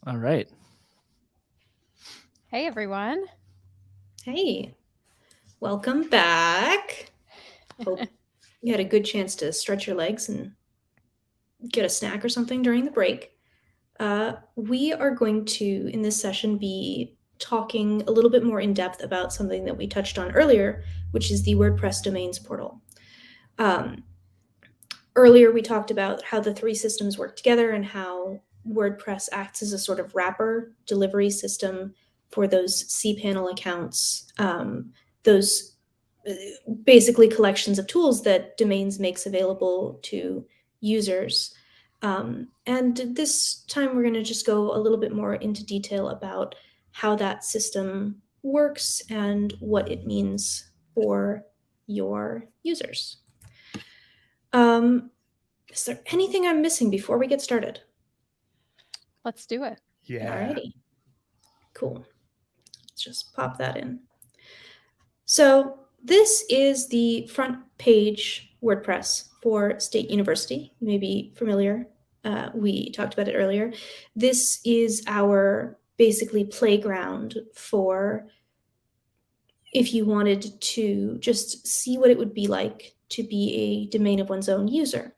All right. Hey, everyone. Hey, welcome back. Hope you had a good chance to stretch your legs and get a snack or something during the break. We are going to, in this session, be talking a little bit more in depth about something that we touched on earlier, which is the WordPress domains portal. Earlier, we talked about how the three systems work together and how WordPress acts as a sort of wrapper delivery system for those cPanel accounts, those basically collections of tools that Domains makes available to users. And this time we're going to just go a little bit more into detail about how that system works and what it means for your users. Is there anything I'm missing before we get started? Let's do it. Yeah. Alrighty. Cool. Let's just pop that in. So this is the front page WordPress for State University. You may be familiar. We talked about it earlier. This is our basically playground for if you wanted to just see what it would be like to be a domain of one's own user.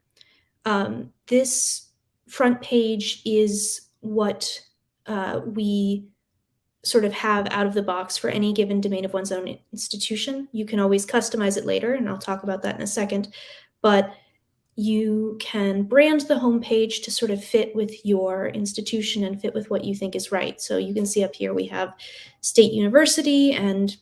This front page is what we sort of have out of the box for any given domain of one's own institution. You can always customize it later, and I'll talk about that in a second. But you can brand the homepage to sort of fit with your institution and fit with what you think is right. So you can see up here we have State University, and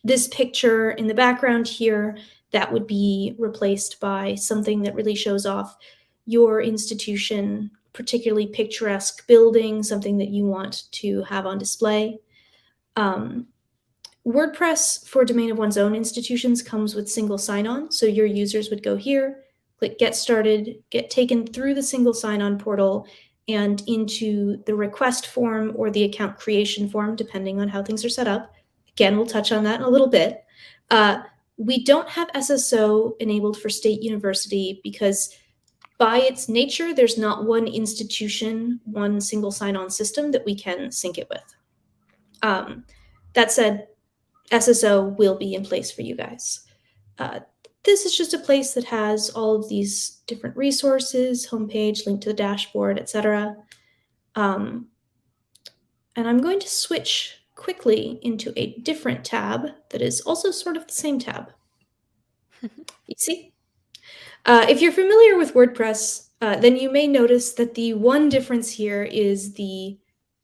this picture in the background here, that would be replaced by something that really shows off your institution, particularly picturesque building, something that you want to have on display. WordPress for domain of one's own institutions comes with single sign-on. So your users would go here, click Get Started, get taken through the single sign-on portal and into the request form or the account creation form, depending on how things are set up. Again, we'll touch on that in a little bit. We don't have SSO enabled for State University because by its nature, there's not one institution, one single sign-on system that we can sync it with. That said, SSO will be in place for you guys. This is just a place that has all of these different resources, homepage, link to the dashboard, etc. And I'm going to switch quickly into a different tab that is also sort of the same tab. You see? If you're familiar with WordPress, then you may notice that the one difference here is the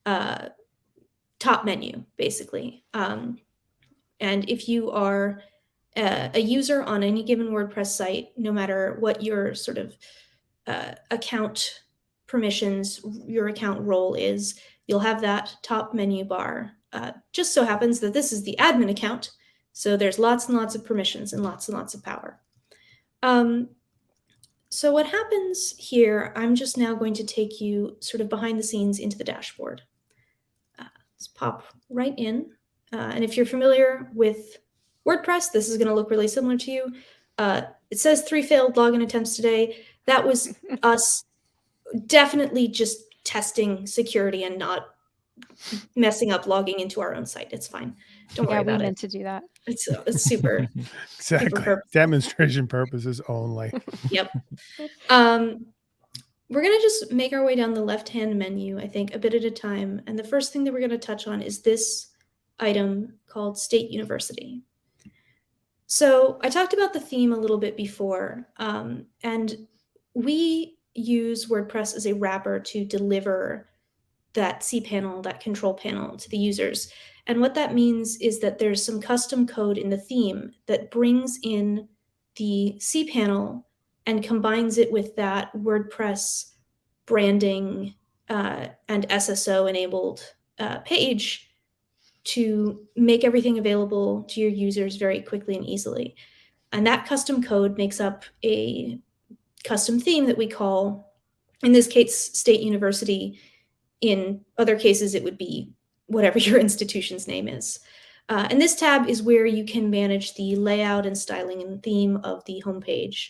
top menu, basically. And if you are a user on any given WordPress site, no matter what your sort of account permissions, your account role is, you'll have that top menu bar. Just so happens that this is the admin account, so there's lots and lots of permissions and lots of power. So what happens here, I'm just now going to take you sort of behind the scenes into the dashboard. Let's pop right in. And if you're familiar with WordPress, this is going to look really similar to you. It says 3 failed login attempts today. That was us definitely just testing security and not messing up logging into our own site. It's fine. Don't worry about we it. meant to do that. It's super. Exactly. Super Demonstration purposes only. Yep. We're going to just make our way down the left-hand menu, I think, a bit at a time. And the first thing that we're going to touch on is this item called State University. So I talked about the theme a little bit before, and we use WordPress as a wrapper to deliver that cPanel, that control panel to the users. And what that means is that there's some custom code in the theme that brings in the cPanel and combines it with that WordPress branding and SSO enabled page to make everything available to your users very quickly and easily. And that custom code makes up a custom theme that we call, in this case, State University. In other cases, it would be whatever your institution's name is. And this tab is where you can manage the layout and styling and theme of the homepage.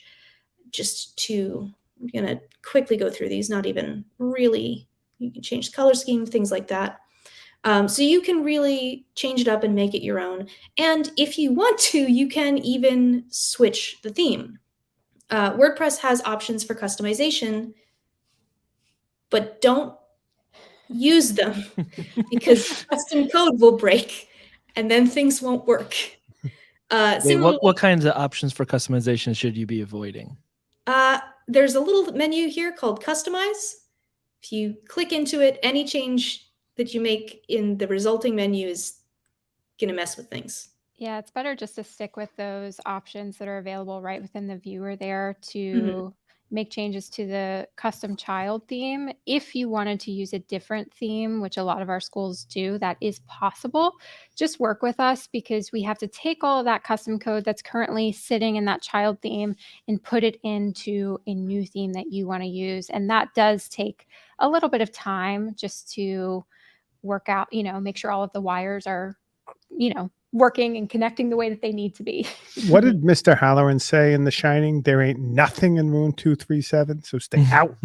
I'm going to quickly go through these, not even really You can change color scheme, things like that. So you can really change it up and make it your own. And if you want to, you can even switch the theme. WordPress has options for customization, but don't use them because custom code will break and then things won't work. Wait, Similarly, what kinds of options for customization should you be avoiding? there's a little menu here called Customize. If you click into it, any change that you make in the resulting menu is going to mess with things. Yeah, it's better just to stick with those options that are available right within the viewer there to make changes to the custom child theme. If you wanted to use a different theme, which a lot of our schools do, that is possible. Just work with us because we have to take all of that custom code that's currently sitting in that child theme and put it into a new theme that you want to use. And that does take a little bit of time just to work out, make sure all of the wires are, working and connecting the way that they need to be. What did Mr. Halloran say in The Shining? There ain't nothing in room 237, so stay out.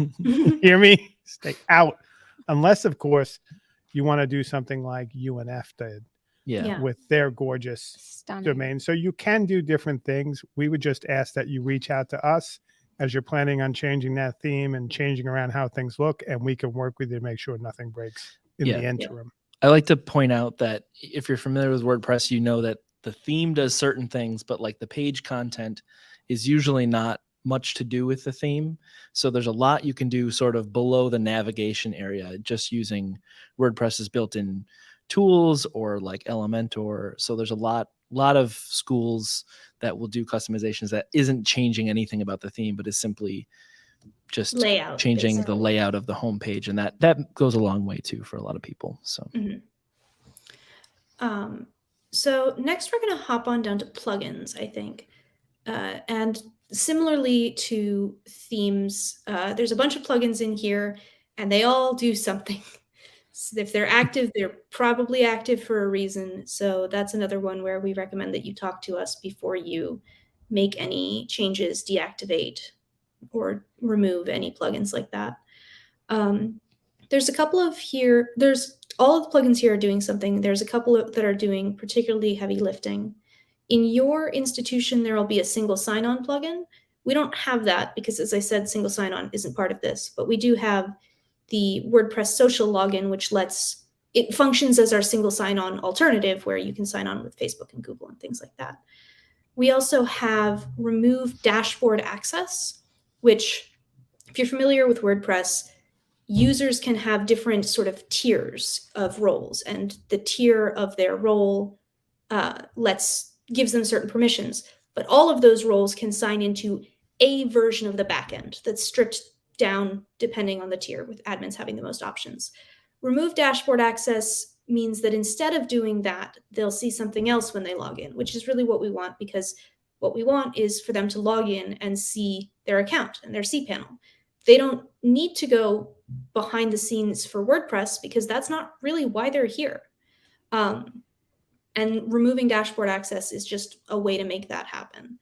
Hear me? Stay out. Unless, of course, you want to do something like UNF did Yeah. with their gorgeous Stunning. domain. So you can do different things. We would just ask that you reach out to us as you're planning on changing that theme and changing around how things look, and we can work with you to make sure nothing breaks in the interim. I like to point out that if you're familiar with WordPress, you know that the theme does certain things, but like the page content is usually not much to do with the theme. So there's a lot you can do sort of below the navigation area, just using WordPress's built-in tools or like Elementor. So there's a lot of schools that will do customizations that isn't changing anything about the theme, but is simply just changing the layout of the homepage, and that goes a long way too for a lot of people. So, so next we're going to hop on down to plugins, I think, and similarly to themes, there's a bunch of plugins in here, and they all do something. So if they're active, they're probably active for a reason. So that's another one where we recommend that you talk to us before you make any changes, deactivate, or remove any plugins like that. There's a couple of here, all of the plugins here are doing something. There's a couple that are doing particularly heavy lifting. In your institution, there will be a single sign-on plugin. We don't have that because, as I said, single sign-on isn't part of this, but we do have the WordPress social login, which it functions as our single sign-on alternative where you can sign on with Facebook and Google and things like that. We also have remove dashboard access, which, if you're familiar with WordPress, users can have different sort of tiers of roles, and the tier of their role gives them certain permissions. But all of those roles can sign into a version of the backend that's stripped down depending on the tier, with admins having the most options. Remove dashboard access means that instead of doing that, they'll see something else when they log in, which is really what we want, because what we want is for them to log in and see their account and their cPanel. They don't need to go behind the scenes for WordPress because that's not really why they're here. And removing dashboard access is just a way to make that happen.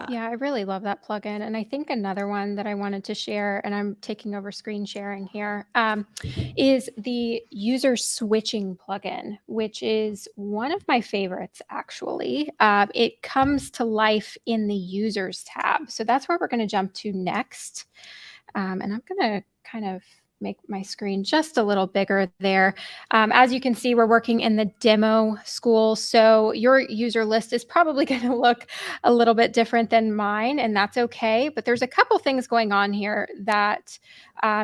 Yeah, I really love that plugin. And I think another one that I wanted to share, and I'm taking over screen sharing here, is the user switching plugin, which is one of my favorites, actually. It comes to life in the users tab. So that's where we're going to jump to next. And I'm going to kind of make my screen just a little bigger there. As you can see, we're working in the demo school, so your user list is probably going to look a little bit different than mine, and that's okay. But there's a couple things going on here that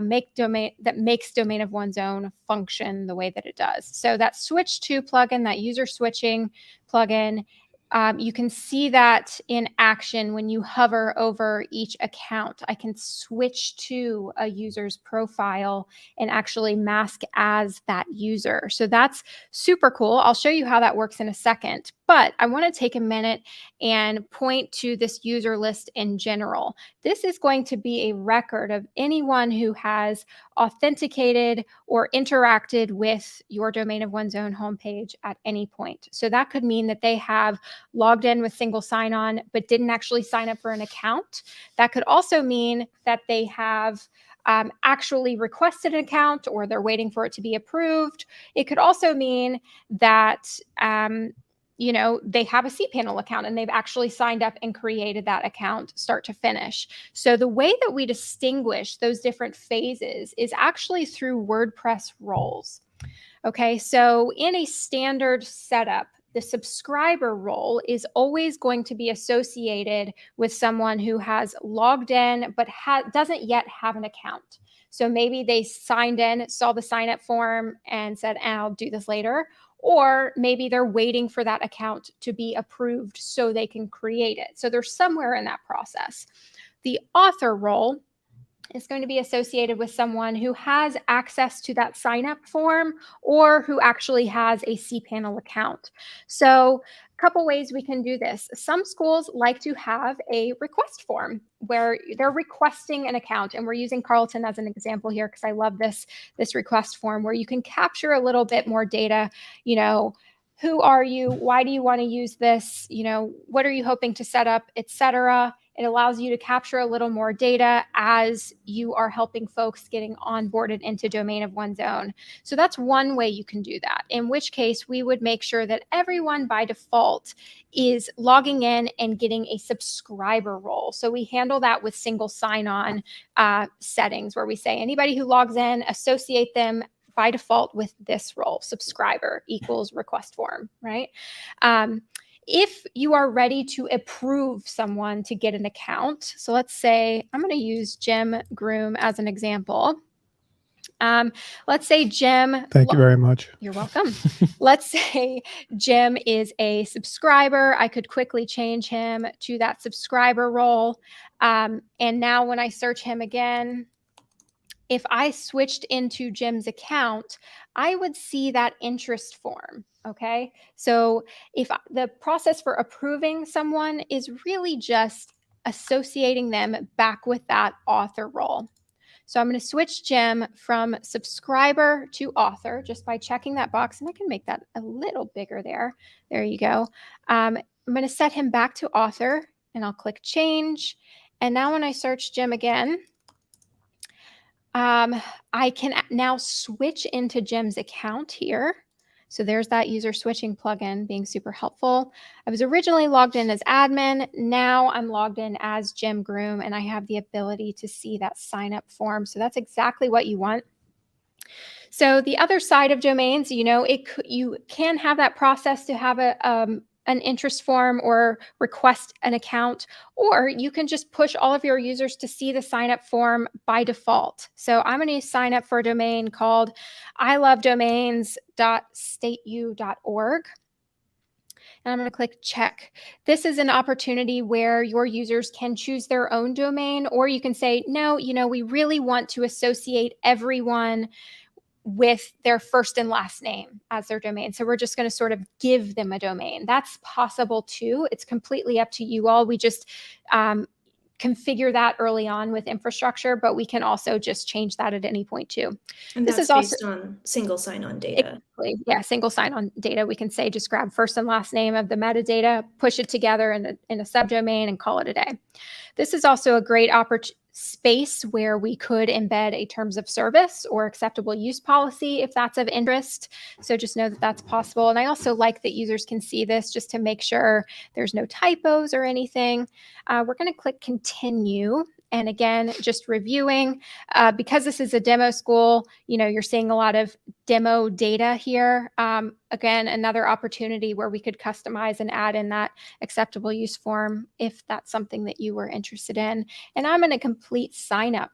makes domain of one's own function the way that it does. So that switch to plugin, that user switching plugin, you can see that in action when you hover over each account. I can switch to a user's profile and actually mask as that user. So that's super cool. I'll show you how that works in a second, but I want to take a minute and point to this user list in general. This is going to be a record of anyone who has authenticated or interacted with your domain of one's own homepage at any point. So that could mean that they have logged in with single sign-on but didn't actually sign up for an account. That could also mean that they have actually requested an account or they're waiting for it to be approved. It could also mean that they have a cPanel account and they've actually signed up and created that account start to finish. So the way that we distinguish those different phases is actually through WordPress roles. Okay, so in a standard setup, the subscriber role is always going to be associated with someone who has logged in but doesn't yet have an account. So maybe they signed in, saw the sign up form and said, I'll do this later. Or maybe they're waiting for that account to be approved so they can create it. So they're somewhere in that process. The author role is going to be associated with someone who has access to that sign up form or who actually has a cPanel account. So a couple ways we can do this. Some schools like to have a request form where they're requesting an account, and we're using Carleton as an example here because I love this request form where you can capture a little bit more data. Who are you? Why do you want to use this? What are you hoping to set up, etc. It allows you to capture a little more data as you are helping folks getting onboarded into Domain of One's Own. So that's one way you can do that, in which case we would make sure that everyone by default is logging in and getting a subscriber role. So we handle that with single sign-on settings where we say anybody who logs in, associate them by default with this role, subscriber equals request form, right? If you are ready to approve someone to get an account, so let's say I'm going to use Jim Groom as an example. Let's say Jim. Thank you very much. You're welcome. Let's say Jim is a subscriber. I could quickly change him to that subscriber role. And now when I search him again, if I switched into Jim's account, I would see that interest form. Okay. So if the process for approving someone is really just associating them back with that author role. So I'm going to switch Jim from subscriber to author just by checking that box. And I can make that a little bigger there. There you go. I'm going to set him back to author and I'll click change. And now when I search Jim again, I can now switch into Jim's account here. So there's that user switching plugin being super helpful. I was originally logged in as admin. Now I'm logged in as Jim Groom, and I have the ability to see that sign up form. So that's exactly what you want. So the other side of domains, you can have that process to have an interest form or request an account, or you can just push all of your users to see the sign up form by default. So I'm going to sign up for a domain called ilovedomains.stateu.org. And I'm going to click check. This is an opportunity where your users can choose their own domain, or you can say, no, we really want to associate everyone with their first and last name as their domain. So we're just going to sort of give them a domain. That's possible too. It's completely up to you all. We just configure that early on with infrastructure, but we can also just change that at any point too. And this that's is based on single sign-on data. Exactly. Yeah, single sign-on data. We can say just grab first and last name of the metadata, push it together in a subdomain and call it a day. This is also a great space where we could embed a terms of service or acceptable use policy if that's of interest. So just know that that's possible. And I also like that users can see this just to make sure there's no typos or anything. We're going to click continue. And again, just reviewing, because this is a demo school, you're seeing a lot of demo data here. Again, another opportunity where we could customize and add in that acceptable use form if that's something that you were interested in. And I'm going to complete sign up.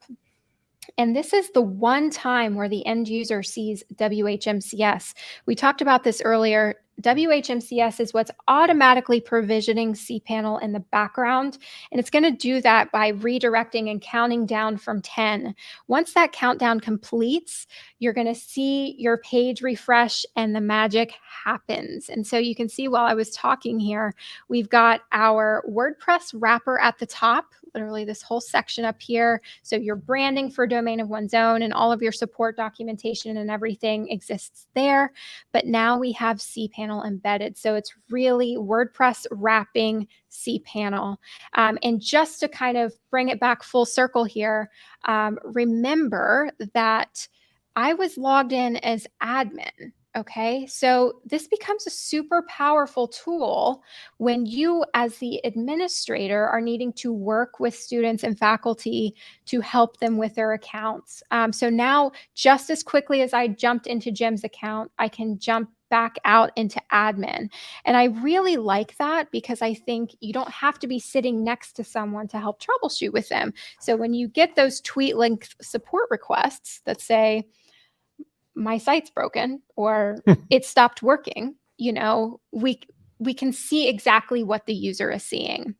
And this is the one time where the end user sees WHMCS. We talked about this earlier. WHMCS is what's automatically provisioning cPanel in the background, and it's going to do that by redirecting and counting down from 10. Once that countdown completes, you're going to see your page refresh and the magic happens. And so you can see while I was talking here, we've got our WordPress wrapper at the top. literally this whole section up here. So your branding for domain of one's own and all of your support documentation and everything exists there. But now we have cPanel embedded. So it's really WordPress wrapping cPanel. And just to kind of bring it back full circle here, remember that I was logged in as admin. Okay, so this becomes a super powerful tool when you, as the administrator, are needing to work with students and faculty to help them with their accounts. So now, just as quickly as I jumped into Jim's account, I can jump back out into admin. And I really like that because I think you don't have to be sitting next to someone to help troubleshoot with them. So when you get those tweet link support requests that say, my site's broken or it stopped working, you know, we can see exactly what the user is seeing.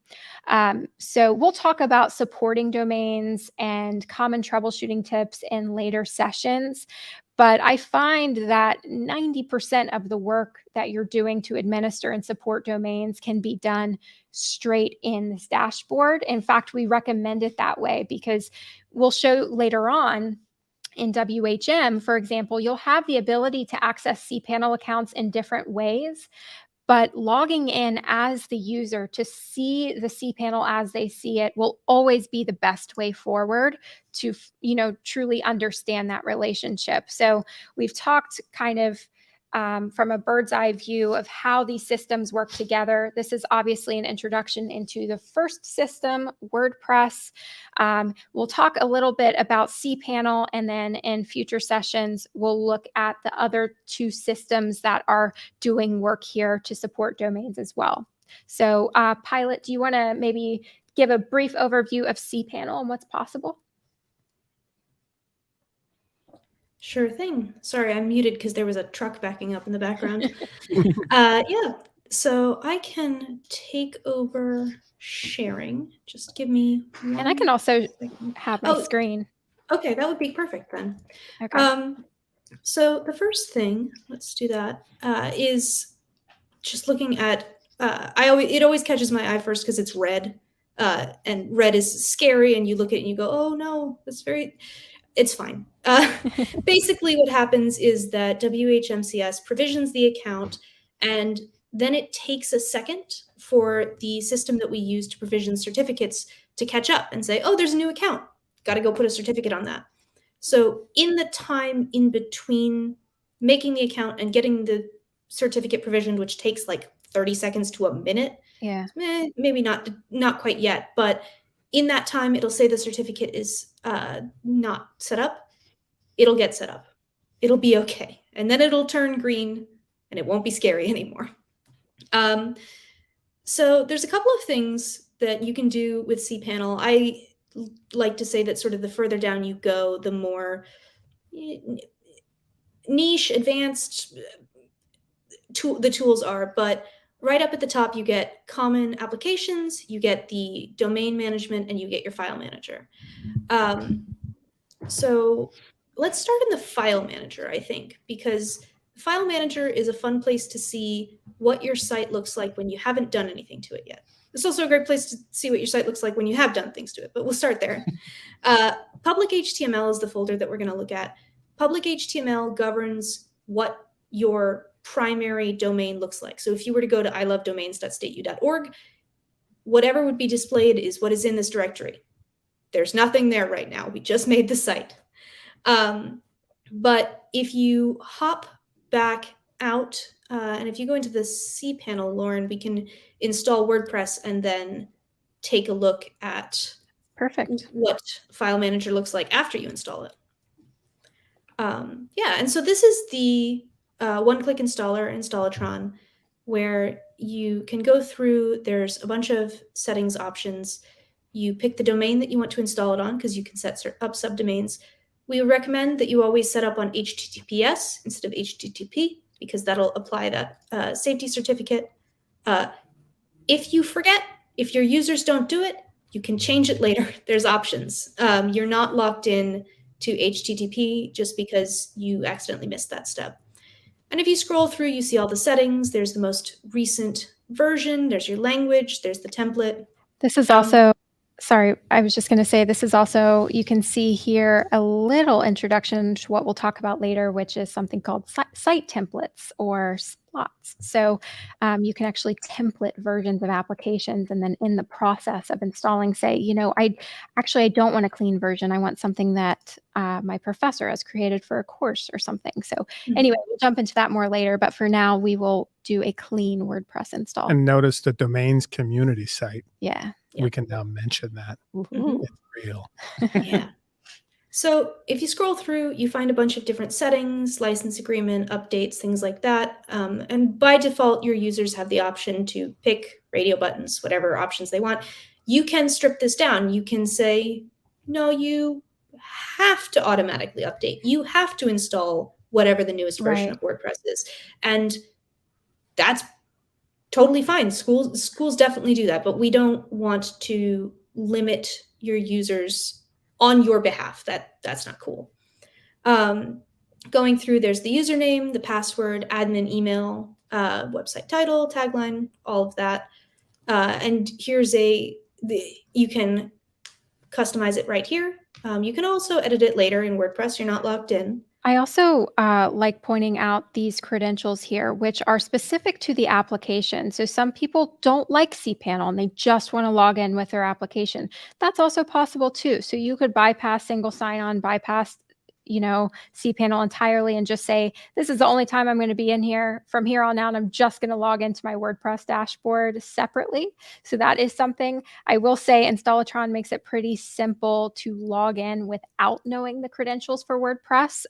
So we'll talk about supporting domains and common troubleshooting tips in later sessions. But I find that 90% of the work that you're doing to administer and support domains can be done straight in this dashboard. In fact, we recommend it that way because we'll show later on in WHM, for example, you'll have the ability to access cPanel accounts in different ways, but logging in as the user to see the cPanel as they see it will always be the best way forward to, you know, truly understand that relationship. So we've talked kind of from a bird's eye view of how these systems work together. This is obviously an introduction into the first system, WordPress. We'll talk a little bit about cPanel, and then in future sessions, we'll look at the other two systems that are doing work here to support domains as well. So Pilot, do you want to maybe give a brief overview of cPanel and what's possible? Sure thing. Sorry, I'm muted because there was a truck backing up in the background. Yeah, so I can take over sharing. Just give me one And I can also second. have my screen. Okay, that would be perfect then. Okay. So the first thing, let's do that, is just looking at, it always catches my eye first because it's red, and red is scary, and you look at it and you go, oh no, it's fine. Basically what happens is that WHMCS provisions the account, and then it takes a second for the system that we use to provision certificates to catch up and say, oh, there's a new account. Got to go put a certificate on that. So in the time in between making the account and getting the certificate provisioned, which takes like 30 seconds to a minute, Yeah. maybe not quite yet, but in that time, it'll say the certificate is not set up. It'll get set up. It'll be okay. And then it'll turn green and it won't be scary anymore. So there's a couple of things that you can do with cPanel. I like to say that sort of the further down you go, the more niche, advanced the tools are. But right up at the top, you get common applications, you get the domain management, and you get your file manager. So let's start in the file manager, I think, because the file manager is a fun place to see what your site looks like when you haven't done anything to it yet. It's also a great place to see what your site looks like when you have done things to it, but we'll start there. Public HTML is the folder that we're going to look at. Public HTML governs what your primary domain looks like. So if you were to go to ilovedomains.stateu.org, whatever would be displayed is what is in this directory. There's nothing there right now. We just made the site. But if you hop back out, and if you go into the cPanel, Lauren, we can install WordPress and then take a look at Perfect. what file manager looks like after you install it. Yeah, and so this is the one-click installer, Installatron, where you can go through, there's a bunch of settings options. You pick the domain that you want to install it on because you can set up subdomains. We recommend that you always set up on HTTPS instead of HTTP because that'll apply that safety certificate. If you forget, if your users don't do it, you can change it later. There's options. You're not locked in to HTTP just because you accidentally missed that step. And if you scroll through, you see all the settings. There's the most recent version. There's your language. There's the template. This is also Sorry, I was just going to say this is also, you can see here a little introduction to what we'll talk about later, which is something called site templates or splots. So you can actually template versions of applications, and then in the process of installing, say, I don't want a clean version. I want something that my professor has created for a course or something. So anyway, we'll jump into that more later. But for now, we will do a clean WordPress install. And notice the domains community site. Yeah. We can now mention that. Woohoo. It's real. Yeah. So if you scroll through, you find a bunch of different settings, license agreement, updates, things like that. And by default, your users have the option to pick radio buttons, whatever options they want. You can strip this down. You can say, no, you have to automatically update. You have to install whatever the newest version of WordPress is. And that's totally fine. Schools definitely do that, but we don't want to limit your users on your behalf. That's not cool. Going through, there's the username, the password, admin email, website title, tagline, all of that. And here's you can customize it right here. You can also edit it later in WordPress. You're not logged in. I also like pointing out these credentials here, which are specific to the application. So some people don't like cPanel and they just want to log in with their application. That's also possible too. So you could bypass single sign-on, bypass cPanel entirely and just say, this is the only time I'm going to be in here. From here on out, I'm just going to log into my WordPress dashboard separately. So that is something. I will say Installatron makes it pretty simple to log in without knowing the credentials for WordPress.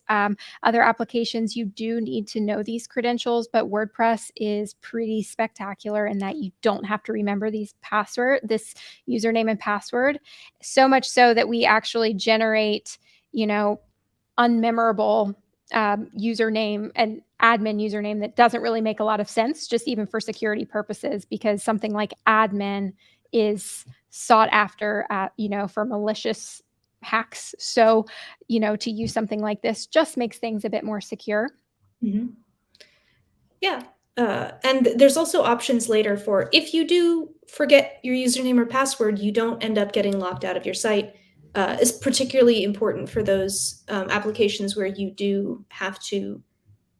Other applications, you do need to know these credentials, but WordPress is pretty spectacular in that you don't have to remember this username and password. So much so that we actually generate, unmemorable username and admin username that doesn't really make a lot of sense, just even for security purposes, because something like admin is sought after for malicious hacks. So, to use something like this just makes things a bit more secure. Mm-hmm. Yeah. And there's also options later for if you do forget your username or password, you don't end up getting locked out of your site. Is particularly important for those applications where you do have to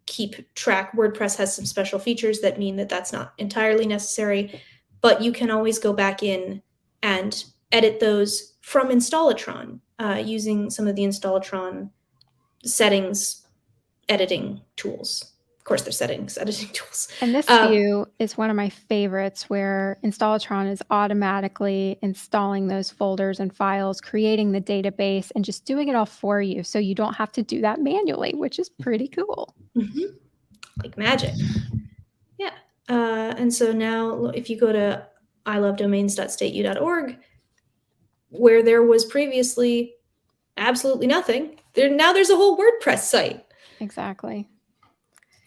keep track. WordPress has some special features that mean that that's not entirely necessary, but you can always go back in and edit those from Installatron using some of the Installatron settings editing tools. Of course, they're settings editing tools. And this view is one of my favorites, where Installatron is automatically installing those folders and files, creating the database, and just doing it all for you. So you don't have to do that manually, which is pretty cool. Mm-hmm. Like magic. Yeah. And so now if you go to ilovedomains.stateu.org, where there was previously absolutely nothing, now there's a whole WordPress site. Exactly.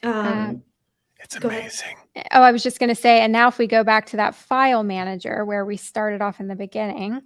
It's amazing. Oh, I was just going to say, and now if we go back to that file manager where we started off in the beginning,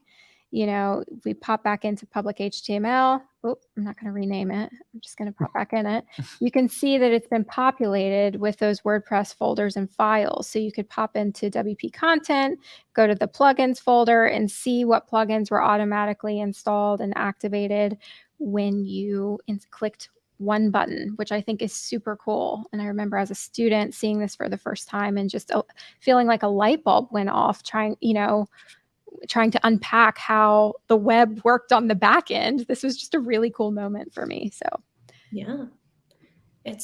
we pop back into public HTML. Oh, I'm not going to rename it. I'm just going to pop back in it. You can see that it's been populated with those WordPress folders and files. So you could pop into WP content, go to the plugins folder, and see what plugins were automatically installed and activated when you clicked one button, which I think is super cool. And I remember as a student seeing this for the first time and just feeling like a light bulb went off, trying to unpack how the web worked on the back end. This was just a really cool moment for me. So yeah, I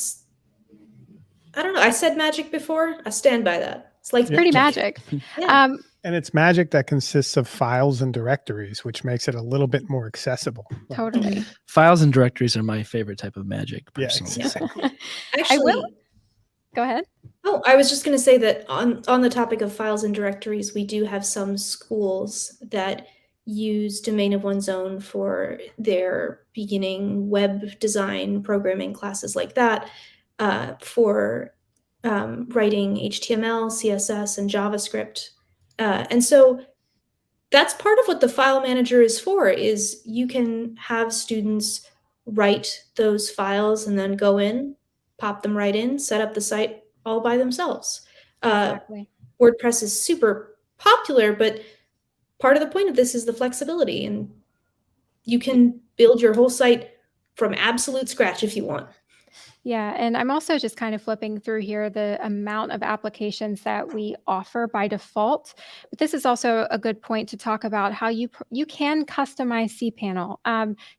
don't know. I said magic before. I stand by that. It's like pretty magic. Yeah. And it's magic that consists of files and directories, which makes it a little bit more accessible. Totally. Files and directories are my favorite type of magic, Yeah, personally. exactly. Actually, Go ahead. Oh, I was just going to say that on the topic of files and directories, we do have some schools that use domain of one's own for their beginning web design programming classes like that, for writing HTML, CSS, and JavaScript. And so that's part of what the file manager is for, is you can have students write those files and then go in, pop them right in, set up the site all by themselves. Exactly. WordPress is super popular, but part of the point of this is the flexibility, and you can build your whole site from absolute scratch if you want. Yeah, and I'm also just kind of flipping through here the amount of applications that we offer by default. But this is also a good point to talk about how you can customize cPanel.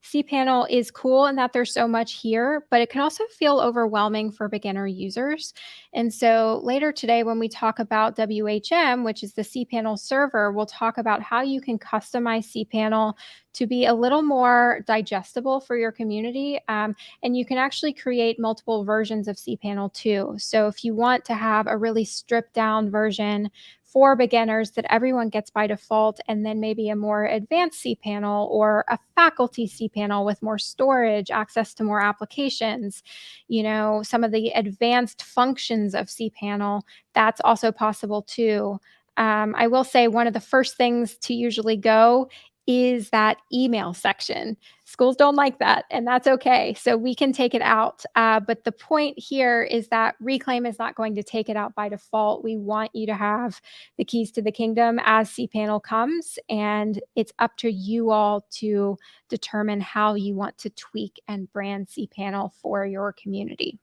cPanel is cool in that there's so much here, but it can also feel overwhelming for beginner users. And so later today, when we talk about WHM, which is the cPanel server, we'll talk about how you can customize cPanel to be a little more digestible for your community. And you can actually create multiple versions of cPanel too. So if you want to have a really stripped down version for beginners that everyone gets by default, and then maybe a more advanced cPanel or a faculty cPanel with more storage, access to more applications, you know, some of the advanced functions of cPanel, that's also possible too. I will say one of the first things to usually go is that email section. Schools don't like that, and that's okay. So we can take it out. But the point here is that Reclaim is not going to take it out by default. We want you to have the keys to the kingdom as cPanel comes, and it's up to you all to determine how you want to tweak and brand cPanel for your community.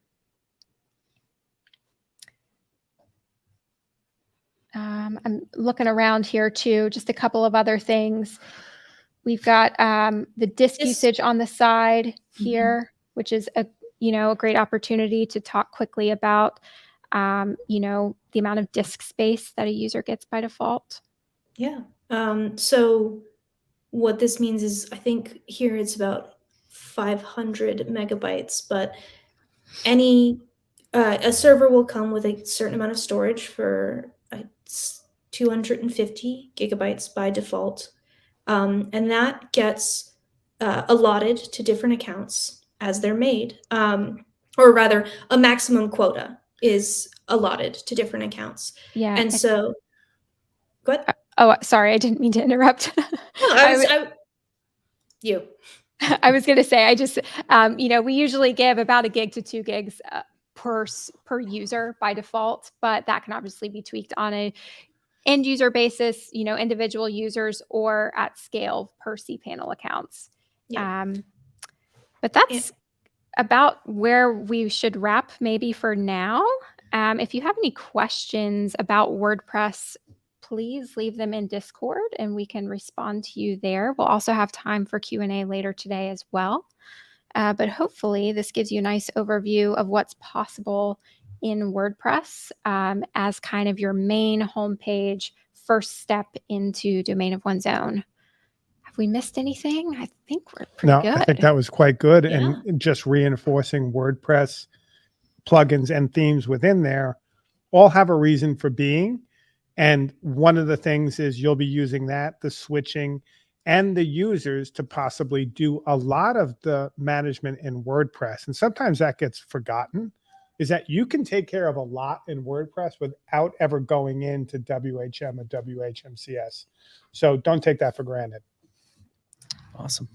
I'm looking around here too, just a couple of other things. We've got the disk usage on the side here, which is a great opportunity to talk quickly about the amount of disk space that a user gets by default. Yeah. So what this means is, I think here it's about 500 megabytes, but a server will come with a certain amount of storage for 250 gigabytes by default. And that gets allotted to different accounts as they're made. Or rather, a maximum quota is allotted to different accounts. Yeah. And so, go ahead. Oh, sorry, I didn't mean to interrupt. No, you. I was going to say, I just, we usually give about 1 gig to 2 gigs per user by default, but that can obviously be tweaked on a end user basis, individual users, or at scale per cPanel accounts. Yeah. But that's about where we should wrap maybe for now. If you have any questions about WordPress, please leave them in Discord and we can respond to you there. We'll also have time for Q&A later today as well. But hopefully this gives you a nice overview of what's possible in WordPress as kind of your main homepage, first step into domain of one's own. Have we missed anything? I think we're pretty good. I think that was quite good. Yeah. And just reinforcing WordPress plugins and themes within there all have a reason for being. And one of the things is you'll be using that, the switching and the users, to possibly do a lot of the management in WordPress. And sometimes that gets forgotten, is that you can take care of a lot in WordPress without ever going into WHM or WHMCS. So don't take that for granted. Awesome.